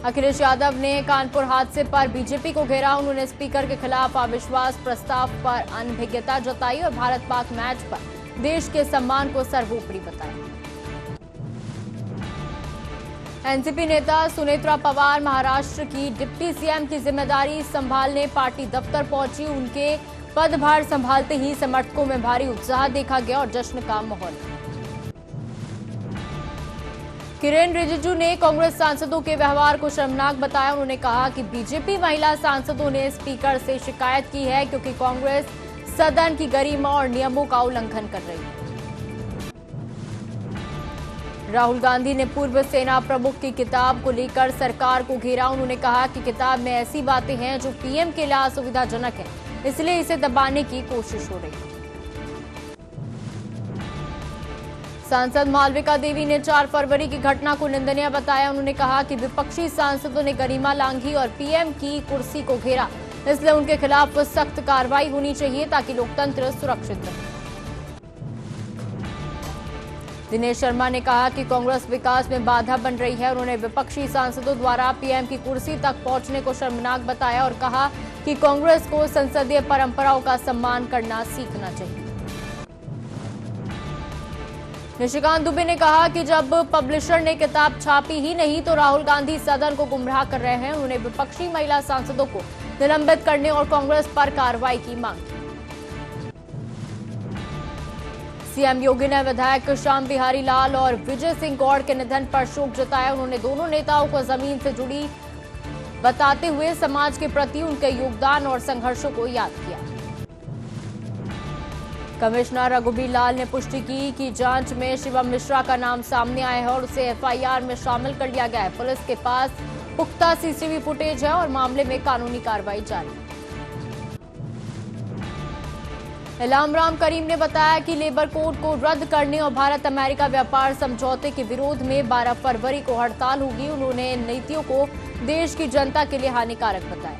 अखिलेश यादव ने कानपुर हादसे पर बीजेपी को घेरा। उन्होंने स्पीकर के खिलाफ अविश्वास प्रस्ताव पर अनभिज्ञता जताई और भारत पाक मैच पर देश के सम्मान को सर्वोपरि बताया। एनसीपी नेता सुनेत्रा पवार महाराष्ट्र की डिप्टी सीएम की जिम्मेदारी संभालने पार्टी दफ्तर पहुंची। उनके पदभार संभालते ही समर्थकों में भारी उत्साह देखा गया और जश्न का माहौल। किरेन रिजिजू ने कांग्रेस सांसदों के व्यवहार को शर्मनाक बताया। उन्होंने कहा कि बीजेपी महिला सांसदों ने स्पीकर से शिकायत की है क्योंकि कांग्रेस सदन की गरिमा और नियमों का उल्लंघन कर रही है। राहुल गांधी ने पूर्व सेना प्रमुख की किताब को लेकर सरकार को घेरा। उन्होंने कहा कि किताब में ऐसी बातें हैं जो पीएम के लिए असुविधाजनक है, इसलिए इसे दबाने की कोशिश हो रही है। सांसद मालविका देवी ने 4 फरवरी की घटना को निंदनीय बताया। उन्होंने कहा कि विपक्षी सांसदों ने गरिमा लांघी और पीएम की कुर्सी को घेरा, इसलिए उनके खिलाफ सख्त कार्रवाई होनी चाहिए ताकि लोकतंत्र सुरक्षित रहे। दिनेश शर्मा ने कहा कि कांग्रेस विकास में बाधा बन रही है। उन्होंने विपक्षी सांसदों द्वारा पीएम की कुर्सी तक पहुंचने को शर्मनाक बताया और कहा कि कांग्रेस को संसदीय परंपराओं का सम्मान करना सीखना चाहिए। निशिकांत दुबे ने कहा कि जब पब्लिशर ने किताब छापी ही नहीं तो राहुल गांधी सदन को गुमराह कर रहे हैं। उन्होंने विपक्षी महिला सांसदों को निलंबित करने और कांग्रेस पर कार्रवाई की मांग की। सीएम योगी ने विधायक श्याम बिहारी लाल और विजय सिंह गौड़ के निधन पर शोक जताया। उन्होंने दोनों नेताओं को जमीन से जुड़ी बताते हुए समाज के प्रति उनके योगदान और संघर्षों को याद किया। कमिश्नर रघुबीर लाल ने पुष्टि की कि जांच में शिवम मिश्रा का नाम सामने आया है और उसे एफआईआर में शामिल कर लिया गया है। पुलिस के पास पुख्ता सीसीटीवी फुटेज है और मामले में कानूनी कार्रवाई जारी है। इलाम राम करीम ने बताया कि लेबर कोड को रद्द करने और भारत अमेरिका व्यापार समझौते के विरोध में 12 फरवरी को हड़ताल होगी। उन्होंने नीतियों को देश की जनता के लिए हानिकारक बताया।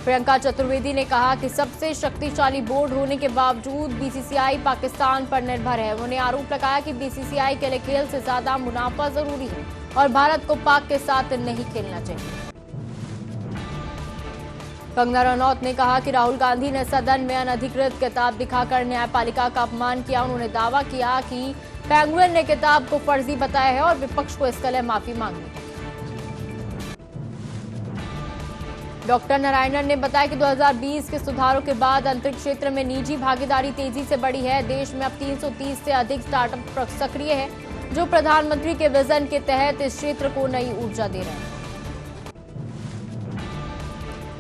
प्रियंका चतुर्वेदी ने कहा कि सबसे शक्तिशाली बोर्ड होने के बावजूद बीसीसीआई पाकिस्तान पर निर्भर है। उन्होंने आरोप लगाया कि बीसीसीआई के लिए खेल से ज्यादा मुनाफा जरूरी है और भारत को पाक के साथ नहीं खेलना चाहिए। कंगना रनौत ने कहा कि राहुल गांधी ने सदन में अनधिकृत किताब दिखाकर न्यायपालिका का अपमान किया। उन्होंने दावा किया कि पेंगुइन ने किताब को फर्जी बताया है और विपक्ष को इसके लिए माफी मांगी है। डॉक्टर नारायणन ने बताया कि 2020 के सुधारों के बाद अंतरिक्ष क्षेत्र में निजी भागीदारी तेजी से बढ़ी है। देश में अब 330 से अधिक स्टार्टअप सक्रिय है जो प्रधानमंत्री के विजन के तहत इस क्षेत्र को नई ऊर्जा दे रहे हैं।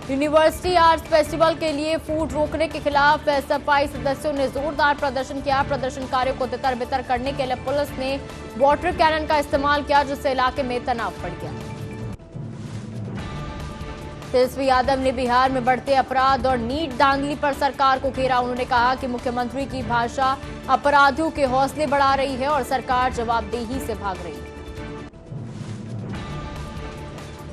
यूनिवर्सिटी आर्ट्स फेस्टिवल के लिए फूड रोकने के खिलाफ एसएफआई सदस्यों ने जोरदार प्रदर्शन किया। प्रदर्शनकारियों को तितर बितर करने के लिए पुलिस ने वाटर कैनन का इस्तेमाल किया जिससे इलाके में तनाव बढ़ गया। तेजस्वी यादव ने बिहार में बढ़ते अपराध और नीट धांधली पर सरकार को घेरा। उन्होंने कहा कि मुख्यमंत्री की भाषा अपराधियों के हौसले बढ़ा रही है और सरकार जवाबदेही से भाग रही है।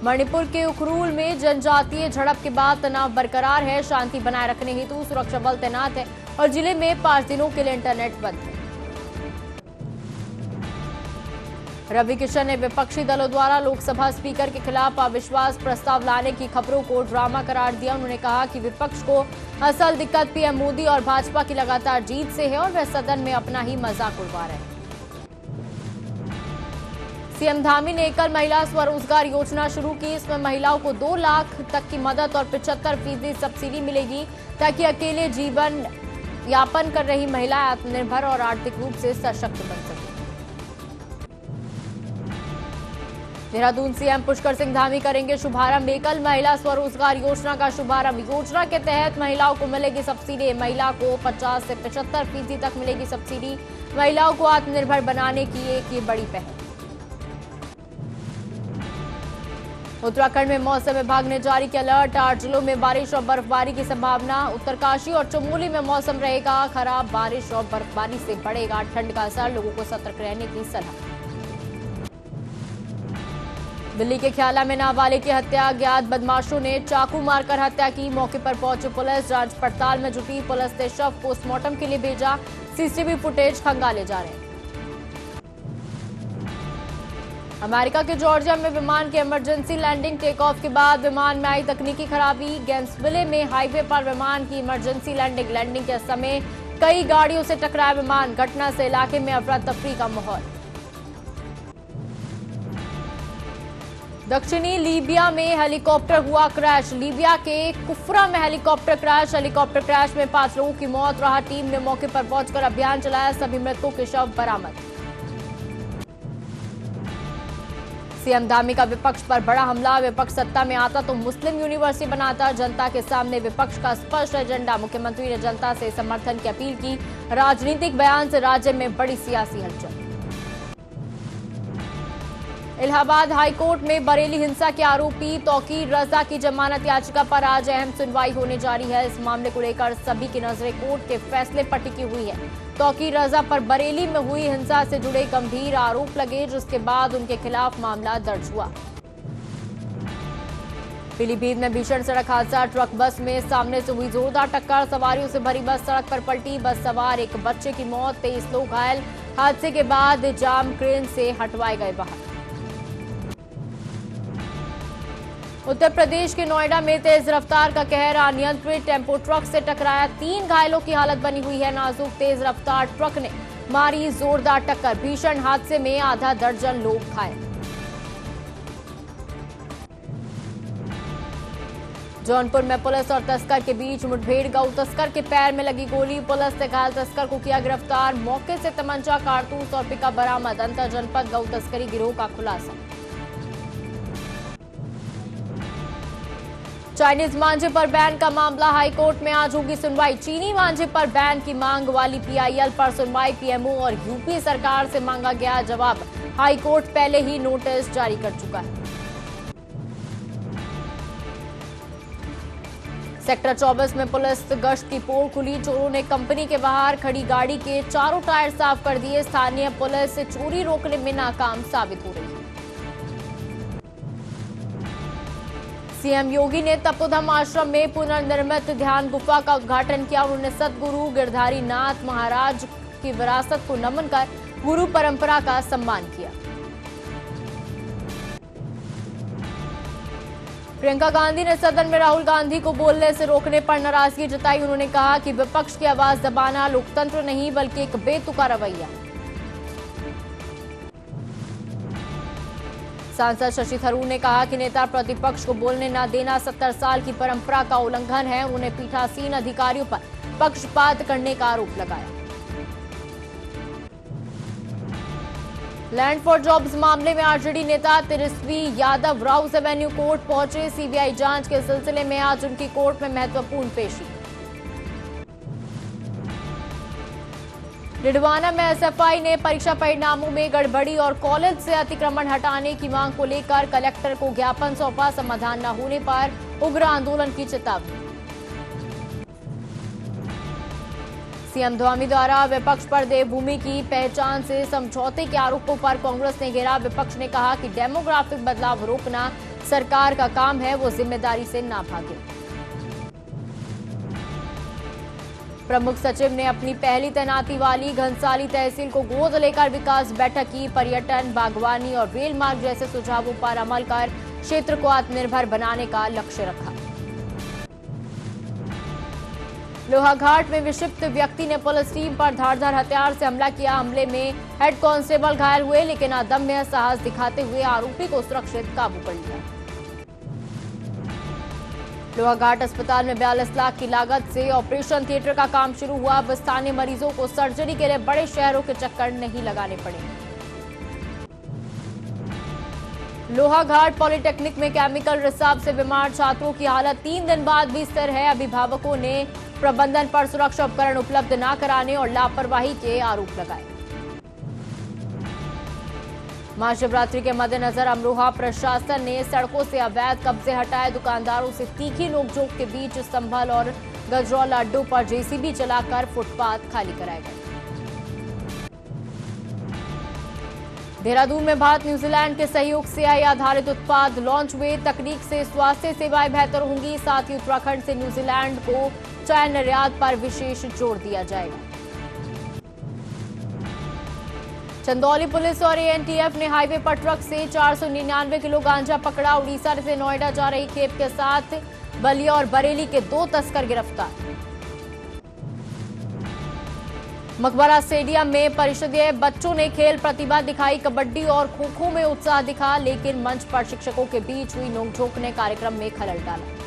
मणिपुर के उखरूल में जनजातीय झड़प के बाद तनाव बरकरार है। शांति बनाए रखने हेतु सुरक्षा बल तैनात है और जिले में 5 दिनों के लिए इंटरनेट बंद है। रवि किशन ने विपक्षी दलों द्वारा लोकसभा स्पीकर के खिलाफ अविश्वास प्रस्ताव लाने की खबरों को ड्रामा करार दिया। उन्होंने कहा कि विपक्ष को असल दिक्कत पीएम मोदी और भाजपा की लगातार जीत से है और वह सदन में अपना ही मजाक उड़वा रहे हैं। सीएम धामी ने एकल महिला स्वरोजगार योजना शुरू की। इसमें महिलाओं को 2 लाख तक की मदद और 75% सब्सिडी मिलेगी ताकि अकेले जीवन यापन कर रही महिलाएं आत्मनिर्भर और आर्थिक रूप से सशक्त बन सकें। देहरादून सीएम पुष्कर सिंह धामी करेंगे शुभारंभ एकल महिला स्वरोजगार योजना का शुभारंभ। योजना के तहत महिलाओं को मिलेगी सब्सिडी। महिला को 50 से 75% तक मिलेगी सब्सिडी। महिलाओं को आत्मनिर्भर बनाने की एक ये बड़ी पहल। उत्तराखंड में मौसम विभाग ने जारी किया अलर्ट। 8 जिलों में बारिश और बर्फबारी की संभावना। उत्तरकाशी और चमोली में मौसम रहेगा खराब। बारिश और बर्फबारी से बढ़ेगा ठंड का असर। लोगों को सतर्क रहने की सलाह। दिल्ली के ख्याला में नाबालिग की हत्या। अज्ञात बदमाशों ने चाकू मारकर हत्या की। मौके पर पहुंची पुलिस जांच पड़ताल में जुटी। पुलिस ने शव पोस्टमार्टम के लिए भेजा। सीसीटीवी फुटेज खंगाले जा रहे हैं। अमेरिका के जॉर्जिया में विमान के इमरजेंसी लैंडिंग टेक ऑफ के बाद विमान में आई तकनीकी खराबी। गैंसविले में हाईवे पर विमान की इमरजेंसी लैंडिंग के समय कई गाड़ियों से टकराया विमान। घटना से इलाके में अफरा तफरी का माहौल। दक्षिणी लीबिया में हेलीकॉप्टर हुआ क्रैश। लीबिया के कुफरा में हेलीकॉप्टर क्रैश। हेलीकॉप्टर क्रैश में 5 लोगों की मौत। राहत टीम ने मौके पर पहुंचकर अभियान चलाया। सभी मृतकों के शव बरामद। सीएम धामी का विपक्ष पर बड़ा हमला। विपक्ष सत्ता में आता तो मुस्लिम यूनिवर्सिटी बनाता। जनता के सामने विपक्ष का स्पष्ट एजेंडा। मुख्यमंत्री ने जनता से समर्थन की अपील की। राजनीतिक बयान से राज्य में बड़ी सियासी हलचल। इलाहाबाद हाईकोर्ट में बरेली हिंसा के आरोपी तौकीर रजा की जमानत याचिका पर आज अहम सुनवाई होने जा रही है। इस मामले को लेकर सभी की नजरें कोर्ट के फैसले पर टिकी हुई है। तौकीर रजा पर बरेली में हुई हिंसा से जुड़े गंभीर आरोप लगे, जिसके बाद उनके खिलाफ मामला दर्ज हुआ। पीलीभीत में भीषण सड़क हादसा। ट्रक बस में सामने से हुई जोरदार टक्कर। सवारियों से भरी बस सड़क पर पलटी। बस सवार एक बच्चे की मौत, 23 लोग घायल। हादसे के बाद जाम क्रेन से हटवाए गए बाहर। उत्तर प्रदेश के नोएडा में तेज रफ्तार का कहर। अनियंत्रित टेम्पो ट्रक से टकराया। 3 घायलों की हालत बनी हुई है नाजुक। तेज रफ्तार ट्रक ने मारी जोरदार टक्कर। भीषण हादसे में आधा दर्जन लोग घायल। जौनपुर में पुलिस और तस्कर के बीच मुठभेड़। गौ तस्कर के पैर में लगी गोली। पुलिस ने घायल तस्कर को किया गिरफ्तार। मौके से तमंचा, कारतूस और पिकअप बरामद। अंतर जनपद गौ तस्करी गिरोह का खुलासा। चाइनीज मांझे पर बैन का मामला। हाईकोर्ट में आज होगी सुनवाई। चीनी मांझे पर बैन की मांग वाली पीआईएल पर सुनवाई। पीएमओ और यूपी सरकार से मांगा गया जवाब। हाईकोर्ट पहले ही नोटिस जारी कर चुका है। सेक्टर 24 में पुलिस गश्त की पोल खुली। चोरों ने कंपनी के बाहर खड़ी गाड़ी के चारों टायर साफ कर दिए। स्थानीय पुलिस चोरी रोकने में नाकाम साबित हो रही है। सीएम योगी ने तपोधम आश्रम में पुनर्निर्मित ध्यान गुफा का उद्घाटन किया। उन्होंने सदगुरु गिरधारी नाथ महाराज की विरासत को नमन कर गुरु परंपरा का सम्मान किया। प्रियंका गांधी ने सदन में राहुल गांधी को बोलने से रोकने पर नाराजगी जताई। उन्होंने कहा कि विपक्ष की आवाज दबाना लोकतंत्र नहीं बल्कि एक बेतुका रवैया। सांसद शशि थरूर ने कहा कि नेता प्रतिपक्ष को बोलने न देना 70 साल की परंपरा का उल्लंघन है। उन्होंने पीठासीन अधिकारियों पर पक्षपात करने का आरोप लगाया। लैंड फॉर जॉब्स मामले में आरजेडी नेता Tejashwi Yadav Rouse Avenue court पहुंचे। सीबीआई जांच के सिलसिले में आज उनकी कोर्ट में महत्वपूर्ण पेशी। डिडवाना में एसएफआई ने परीक्षा परिणामों में गड़बड़ी और कॉलेज से अतिक्रमण हटाने की मांग को लेकर कलेक्टर को ज्ञापन सौंपा। समाधान न होने पर उग्र आंदोलन की चेतावनी। सीएम धामी द्वारा विपक्ष पर देवभूमि की पहचान से समझौते के आरोपों पर कांग्रेस ने घेरा। विपक्ष ने कहा कि डेमोग्राफिक बदलाव रोकना सरकार का काम है, वो जिम्मेदारी से ना भागे। प्रमुख सचिव ने अपनी पहली तैनाती वाली घनसाली तहसील को गोद लेकर विकास बैठक की। पर्यटन, बागवानी और रेल मार्ग जैसे सुझावों पर अमल कर क्षेत्र को आत्मनिर्भर बनाने का लक्ष्य रखा। लोहाघाट में विक्षिप्त व्यक्ति ने पुलिस टीम पर धारदार हथियार से हमला किया। हमले में हेड कांस्टेबल घायल हुए, लेकिन अदम्य साहस दिखाते हुए आरोपी को सुरक्षित काबू कर लिया। लोहाघाट अस्पताल में 42 लाख की लागत से ऑपरेशन थिएटर का काम शुरू हुआ। अब स्थानीय मरीजों को सर्जरी के लिए बड़े शहरों के चक्कर नहीं लगाने पड़ेंगे। लोहाघाट पॉलिटेक्निक में केमिकल रिसाव से बीमार छात्रों की हालत 3 दिन बाद भी स्थिर है। अभिभावकों ने प्रबंधन पर सुरक्षा उपकरण उपलब्ध न कराने और लापरवाही के आरोप लगाए। महाशिवरात्रि के मद्देनजर अमरोहा प्रशासन ने सड़कों से अवैध कब्जे हटाए। दुकानदारों से तीखी नोकझोंक के बीच संभल और गजरौला अड्डों पर जेसीबी चलाकर फुटपाथ खाली कराए गए। देहरादून में भारत न्यूजीलैंड के सहयोग से AI आधारित उत्पाद लॉन्च हुए। तकनीक से स्वास्थ्य सेवाएं बेहतर होंगी। साथ ही उत्तराखंड से न्यूजीलैंड को चाय निर्यात पर विशेष जोर दिया जाएगा। चंदौली पुलिस और एएनटीएफ ने हाईवे पर ट्रक से 499 किलो गांजा पकड़ा। उड़ीसा से नोएडा जा रही खेप के साथ बलिया और बरेली के 2 तस्कर गिरफ्तार। मकबरा स्टेडियम में परिषदीय बच्चों ने खेल प्रतिभा दिखाई। कबड्डी और खो-खो में उत्साह दिखा, लेकिन मंच पर शिक्षकों के बीच हुई नोकझोंक ने कार्यक्रम में खलल डाला।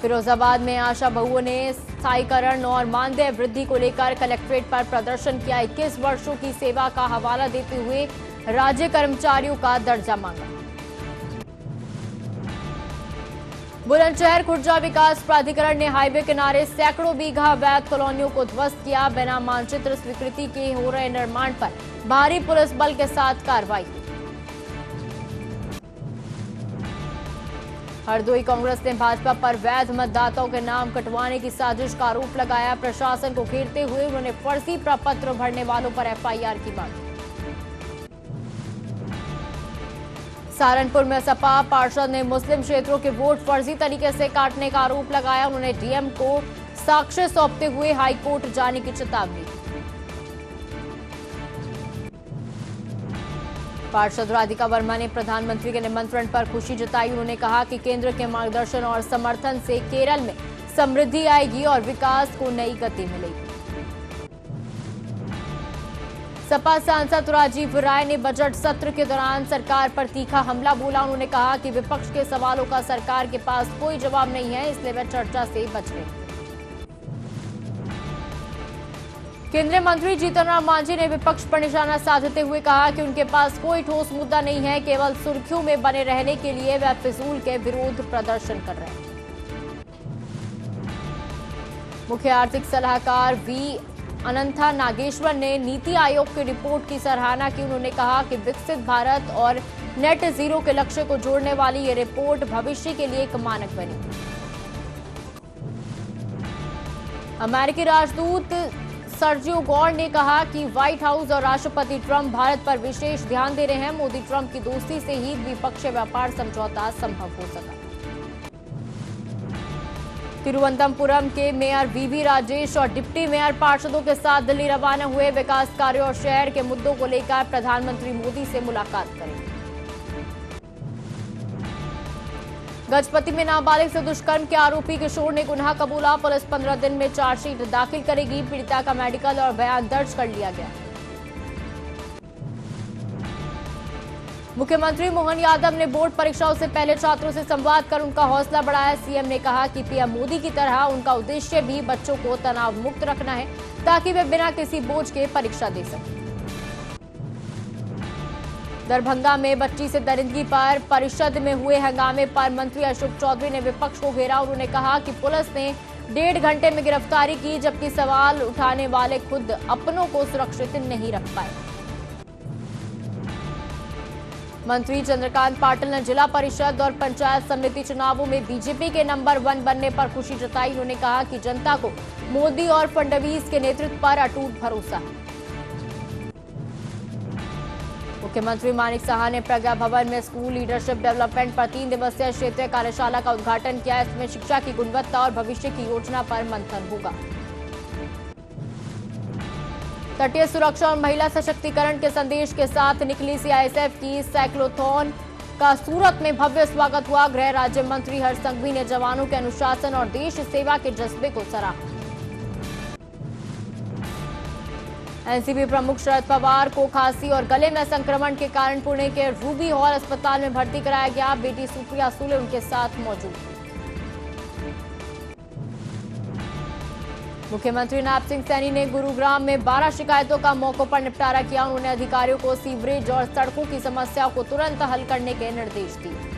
फिरोजाबाद में आशा बहुओं ने स्थायीकरण और मानदेय वृद्धि को लेकर कलेक्ट्रेट पर प्रदर्शन किया। 21 वर्षों की सेवा का हवाला देते हुए राज्य कर्मचारियों का दर्जा मांगा। बुलंदशहर खुर्जा विकास प्राधिकरण ने हाईवे किनारे सैकड़ों बीघा अवैध कॉलोनियों को ध्वस्त किया। बिना मानचित्र स्वीकृति के हो रहे निर्माण पर भारी पुलिस बल के साथ कार्रवाई। हरदोई कांग्रेस ने भाजपा पर वैध मतदाताओं के नाम कटवाने की साजिश का आरोप लगाया। प्रशासन को घेरते हुए उन्होंने फर्जी प्रपत्र भरने वालों पर एफआईआर की मांग की। सहारनपुर में सपा पार्षद ने मुस्लिम क्षेत्रों के वोट फर्जी तरीके से काटने का आरोप लगाया। उन्होंने डीएम को साक्ष्य सौंपते हुए हाईकोर्ट जाने की चेतावनी दी। पार्षद राधिका वर्मा ने प्रधानमंत्री के निमंत्रण पर खुशी जताई। उन्होंने कहा कि केंद्र के मार्गदर्शन और समर्थन से केरल में समृद्धि आएगी और विकास को नई गति मिलेगी। सपा सांसद राजीव राय ने बजट सत्र के दौरान सरकार पर तीखा हमला बोला। उन्होंने कहा कि विपक्ष के सवालों का सरकार के पास कोई जवाब नहीं है, इसलिए वे चर्चा से बच गए। केंद्रीय मंत्री जीतन राम मांझी ने विपक्ष पर निशाना साधते हुए कहा कि उनके पास कोई ठोस मुद्दा नहीं है, केवल सुर्खियों में बने रहने के लिए वे फिजूल के विरोध प्रदर्शन कर रहे हैं। मुख्य आर्थिक सलाहकार वी अनंथा नागेश्वर ने नीति आयोग की रिपोर्ट की सराहना की। उन्होंने कहा कि विकसित भारत और नेट जीरो के लक्ष्य को जोड़ने वाली ये रिपोर्ट भविष्य के लिए एक मानक बनी। अमेरिकी राजदूत सर्जियो गौर ने कहा कि व्हाइट हाउस और राष्ट्रपति ट्रंप भारत पर विशेष ध्यान दे रहे हैं। मोदी ट्रंप की दोस्ती से ही द्विपक्षीय व्यापार समझौता संभव हो सका। तिरुवनंतपुरम के मेयर वीवी राजेश और डिप्टी मेयर पार्षदों के साथ दिल्ली रवाना हुए। विकास कार्यों और शहर के मुद्दों को लेकर प्रधानमंत्री मोदी से मुलाकात करेंगे। गजपति में नाबालिग से दुष्कर्म के आरोपी किशोर ने गुनाह कबूला। पुलिस 15 दिन में चार्जशीट दाखिल करेगी। पीड़िता का मेडिकल और बयान दर्ज कर लिया गया। मुख्यमंत्री मोहन यादव ने बोर्ड परीक्षाओं से पहले छात्रों से संवाद कर उनका हौसला बढ़ाया। सीएम ने कहा कि पीएम मोदी की तरह उनका उद्देश्य भी बच्चों को तनाव मुक्त रखना है, ताकि वे बिना किसी बोझ के परीक्षा दे सकें। दरभंगा में बच्ची से दरिंदगी पर परिषद में हुए हंगामे पर मंत्री अशोक चौधरी ने विपक्ष को घेरा। उन्होंने कहा कि पुलिस ने 1.5 घंटे में गिरफ्तारी की, जबकि सवाल उठाने वाले खुद अपनों को सुरक्षित नहीं रख पाए। मंत्री चंद्रकांत पाटिल ने जिला परिषद और पंचायत समिति चुनावों में बीजेपी के नंबर 1 बनने पर खुशी जताई। उन्होंने कहा कि जनता को मोदी और फडणवीस के नेतृत्व पर अटूट भरोसा है। मुख्यमंत्री मानिक साहा ने प्रज्ञा भवन में स्कूल लीडरशिप डेवलपमेंट पर 3 दिवसीय क्षेत्रीय कार्यशाला का उद्घाटन किया। इसमें शिक्षा की गुणवत्ता और भविष्य की योजना पर मंथन होगा। तटीय सुरक्षा और महिला सशक्तिकरण के संदेश के साथ निकली सीआईएसएफ की साइक्लोथॉन का सूरत में भव्य स्वागत हुआ। गृह राज्य मंत्री हर्ष संघवी ने जवानों के अनुशासन और देश सेवा के जज्बे को सराहा। एनसीपी प्रमुख शरद पवार को खांसी और गले में संक्रमण के कारण पुणे के रूबी हॉल अस्पताल में भर्ती कराया गया। बेटी सुप्रिया सुले उनके साथ मौजूद। मुख्यमंत्री नायब सिंह सैनी ने गुरुग्राम में 12 शिकायतों का मौके पर निपटारा किया। उन्होंने अधिकारियों को सीवरेज और सड़कों की समस्याओं को तुरंत हल करने के निर्देश दिए।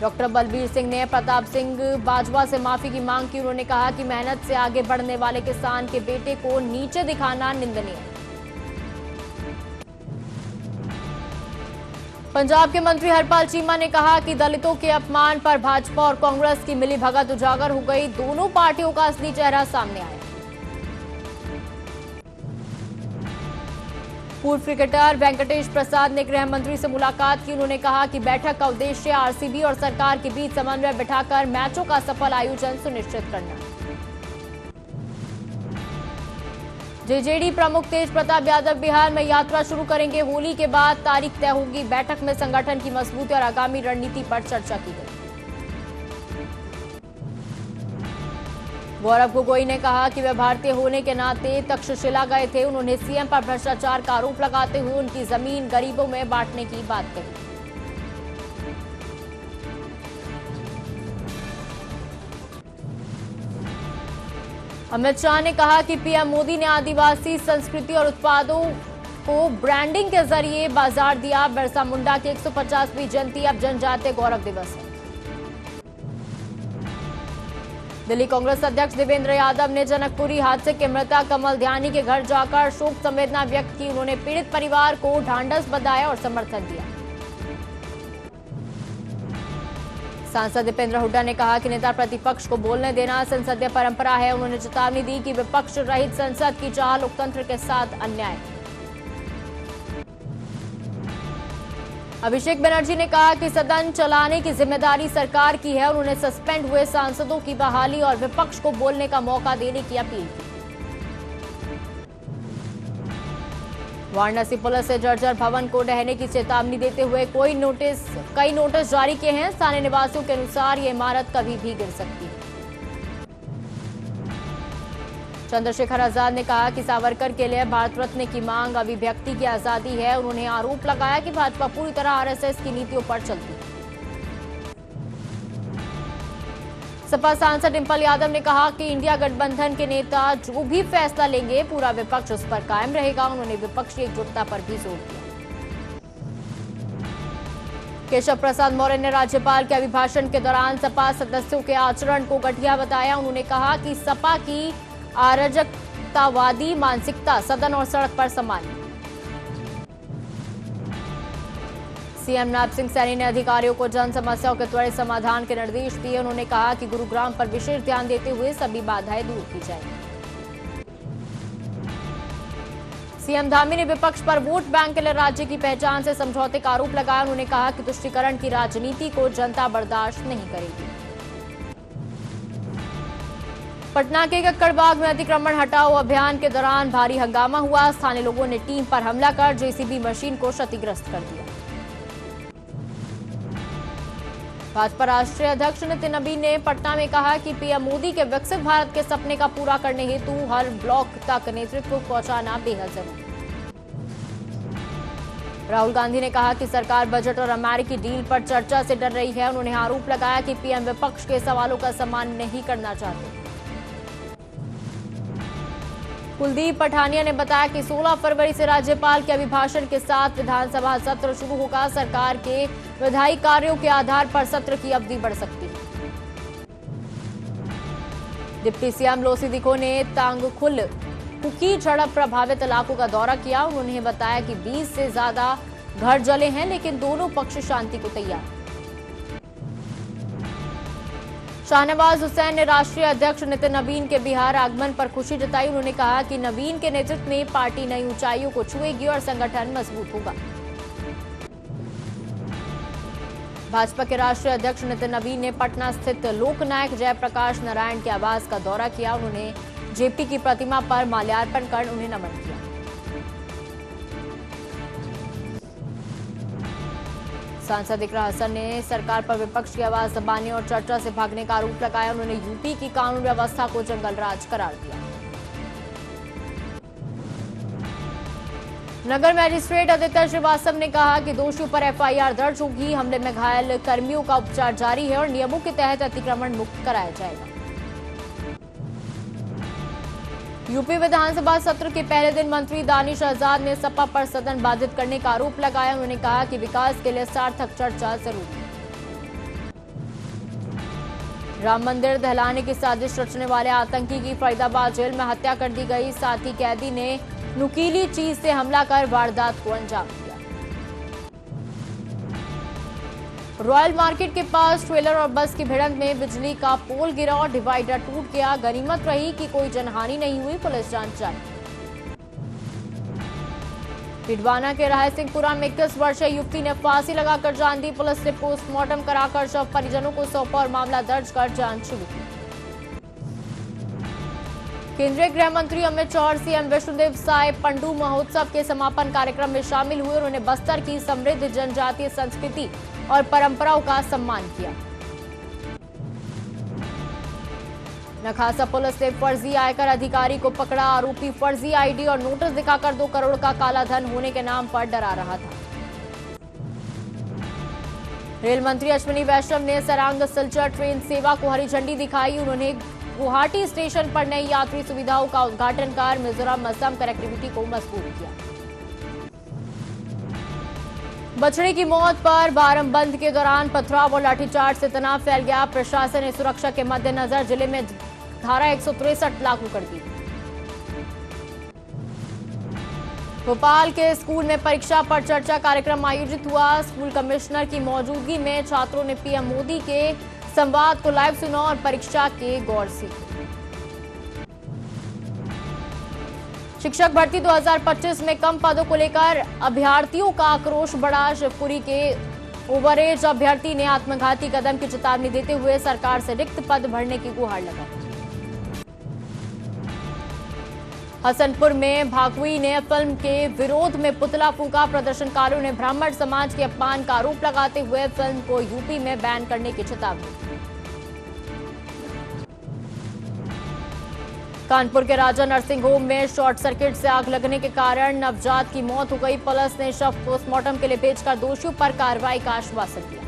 डॉक्टर बलबीर सिंह ने प्रताप सिंह बाजवा से माफी की मांग की। उन्होंने कहा कि मेहनत से आगे बढ़ने वाले किसान के बेटे को नीचे दिखाना निंदनीय है। पंजाब के मंत्री हरपाल चीमा ने कहा कि दलितों के अपमान पर भाजपा और कांग्रेस की मिलीभगत उजागर हो गई। दोनों पार्टियों का असली चेहरा सामने आया। पूर्व क्रिकेटर वेंकटेश प्रसाद ने गृह मंत्री से मुलाकात की। उन्होंने कहा कि बैठक का उद्देश्य आरसीबी और सरकार के बीच समन्वय बिठाकर मैचों का सफल आयोजन सुनिश्चित करना है। जेजेडी प्रमुख तेज प्रताप यादव बिहार में यात्रा शुरू करेंगे। होली के बाद तारीख तय होगी। बैठक में संगठन की मजबूती और आगामी रणनीति पर चर्चा की गई। गौरव गोगोई ने कहा कि वे भारतीय होने के नाते तक्षशिला गए थे। उन्होंने सीएम पर भ्रष्टाचार का आरोप लगाते हुए उनकी जमीन गरीबों में बांटने की बात कही। अमित शाह ने कहा कि पीएम मोदी ने आदिवासी संस्कृति और उत्पादों को ब्रांडिंग के जरिए बाजार दिया। बिरसा मुंडा की 150वीं जयंती अब जनजातीय गौरव दिवस है। दिल्ली कांग्रेस अध्यक्ष देवेंद्र यादव ने जनकपुरी हादसे के मृतक कमल ध्यानी के घर जाकर शोक संवेदना व्यक्त की। उन्होंने पीड़ित परिवार को ढांढस बंधाया और समर्थन दिया। सांसद दीपेंद्र हुड्डा ने कहा कि नेता प्रतिपक्ष को बोलने देना संसदीय परंपरा है। उन्होंने चेतावनी दी कि विपक्ष रहित संसद की चाह लोकतंत्र के साथ अन्याय। अभिषेक बनर्जी ने कहा कि सदन चलाने की जिम्मेदारी सरकार की है। उन्होंने सस्पेंड हुए सांसदों की बहाली और विपक्ष को बोलने का मौका देने की अपील की। वाराणसी पुलिस से जर्जर भवन को ढहने की चेतावनी देते हुए कई नोटिस जारी किए हैं। स्थानीय निवासियों के अनुसार ये इमारत कभी भी गिर सकती है। चंद्रशेखर आजाद ने कहा कि सावरकर के लिए भारत रत्न की मांग अभिव्यक्ति की आजादी है। उन्होंने आरोप लगाया कि भाजपा पूरी तरह आरएसएस की नीतियों पर चलती है। सपा सांसद डिंपल यादव ने कहा कि इंडिया गठबंधन के नेता जो भी फैसला लेंगे पूरा विपक्ष उस पर कायम रहेगा। उन्होंने विपक्षी एकजुटता पर भी जोर दिया। केशव प्रसाद मौर्य ने राज्यपाल के अभिभाषण के दौरान सपा सदस्यों के आचरण को घटिया बताया। उन्होंने कहा कि सपा की अराजकतावादी मानसिकता सदन और सड़क पर समान है। सीएम नैब सिंह सैनी ने अधिकारियों को जन समस्याओं के त्वरित समाधान के निर्देश दिए। उन्होंने कहा कि गुरुग्राम पर विशेष ध्यान देते हुए सभी बाधाएं दूर की जाएंगी। सीएम धामी ने विपक्ष पर वोट बैंक के लिए राज्य की पहचान से समझौते का आरोप लगाया। उन्होंने कहा कि तुष्टीकरण की राजनीति को जनता बर्दाश्त नहीं करेगी। पटना के कक्कड़बाग में अतिक्रमण हटाओ अभियान के दौरान भारी हंगामा हुआ। स्थानीय लोगों ने टीम पर हमला कर जेसीबी मशीन को क्षतिग्रस्त कर दिया। भाजपा राष्ट्रीय अध्यक्ष नितिन नबीन ने पटना में कहा कि पीएम मोदी के विकसित भारत के सपने का पूरा करने हेतु हर ब्लॉक तक नेतृत्व पहुंचाना बेहद जरूरी। राहुल गांधी ने कहा कि सरकार बजट और अमेरिकी डील पर चर्चा से डर रही है। उन्होंने आरोप लगाया कि पीएम विपक्ष के सवालों का सम्मान नहीं करना चाहते। कुलदीप पठानिया ने बताया कि 16 फरवरी से राज्यपाल के अभिभाषण के साथ विधानसभा सत्र शुरू होगा। सरकार के विधायी कार्यों के आधार पर सत्र की अवधि बढ़ सकती है। डिप्टी सीएम लोसी दिखो ने तांगखुल कुकी झड़प प्रभावित इलाकों का दौरा किया। उन्होंने बताया कि 20 से ज्यादा घर जले हैं, लेकिन दोनों पक्ष शांति को तैयार। शाहनवाज हुसैन ने राष्ट्रीय अध्यक्ष नितिन नबीन के बिहार आगमन पर खुशी जताई। उन्होंने कहा कि नबीन के नेतृत्व में पार्टी नई ऊंचाइयों को छुएगी और संगठन मजबूत होगा। भाजपा के राष्ट्रीय अध्यक्ष नितिन नबीन ने पटना स्थित लोकनायक जयप्रकाश नारायण के आवास का दौरा किया। उन्होंने जेपी की प्रतिमा पर माल्यार्पण कर उन्हें नमन किया। सांसद इकरा हसन ने सरकार पर विपक्ष की आवाज दबाने और चर्चा से भागने का आरोप लगाया। उन्होंने यूपी की कानून व्यवस्था को जंगल राज करार दिया। नगर मजिस्ट्रेट आदित्य श्रीवास्तव ने कहा कि दोषियों पर एफआईआर दर्ज होगी। हमले में घायल कर्मियों का उपचार जारी है और नियमों के तहत अतिक्रमण मुक्त कराया जाएगा। यूपी विधानसभा सत्र के पहले दिन मंत्री दानिश आजाद ने सपा पर सदन बाधित करने का आरोप लगाया। उन्होंने कहा कि विकास के लिए सार्थक चर्चा जरूरी है। राम मंदिर दहलाने की साजिश रचने वाले आतंकी की फरीदाबाद जेल में हत्या कर दी गई। साथी कैदी ने नुकीली चीज से हमला कर वारदात को अंजाम दिया। रॉयल मार्केट के पास ट्रेलर और बस की भिड़ंत में बिजली का पोल गिरा और डिवाइडर टूट गया। गनीमत रही कि कोई जनहानि नहीं हुई। पुलिस जांच जारी। टिडवाना के राय सिंहपुरा में 21 वर्षीय युवती ने फांसी लगाकर जान दी। पुलिस ने पोस्टमार्टम कराकर शव परिजनों को सौंपा और मामला दर्ज कर जांच शुरू की। केंद्रीय गृह मंत्री अमित शाह और सीएम विष्णुदेव साय पंडू महोत्सव के समापन कार्यक्रम में शामिल हुए। उन्होंने बस्तर की समृद्ध जनजातीय संस्कृति और परंपराओं का सम्मान किया। नखासा पुलिस ने फर्जी आयकर अधिकारी को पकड़ा। आरोपी फर्जी आईडी और नोटिस दिखाकर 2 करोड़ का काला धन होने के नाम पर डरा रहा था। रेल मंत्री अश्विनी वैष्णव ने सरांग सिलचर ट्रेन सेवा को हरी झंडी दिखाई। उन्होंने गुवाहाटी स्टेशन पर नई यात्री सुविधाओं का उद्घाटन कर मिजोरम असम कनेक्टिविटी को मजबूत किया। बछड़े की मौत पर बारम बंद के दौरान पथराव और लाठीचार्ज से तनाव फैल गया। प्रशासन ने सुरक्षा के मद्देनजर जिले में धारा 163 लागू कर दी। भोपाल के स्कूल में परीक्षा पर चर्चा कार्यक्रम आयोजित हुआ। स्कूल कमिश्नर की मौजूदगी में छात्रों ने पीएम मोदी के संवाद को लाइव सुना और परीक्षा के गौर सीखे। शिक्षक भर्ती 2025 में कम पदों को लेकर अभ्यर्थियों का आक्रोश बढ़ा। शिवपुरी के ओवरएज अभ्यर्थी ने आत्मघाती कदम की चेतावनी देते हुए सरकार से रिक्त पद भरने की गुहार लगाई। हसनपुर में भागवी ने फिल्म के विरोध में पुतला फूंका। प्रदर्शनकारियों ने ब्राह्मण समाज के अपमान का आरोप लगाते हुए फिल्म को यूपी में बैन करने की चेतावनी। कानपुर के राजा नर्सिंग होम में शॉर्ट सर्किट से आग लगने के कारण नवजात की मौत हो गई। पुलिस ने शव पोस्टमार्टम के लिए भेजकर दोषियों पर कार्रवाई का आश्वासन दिया।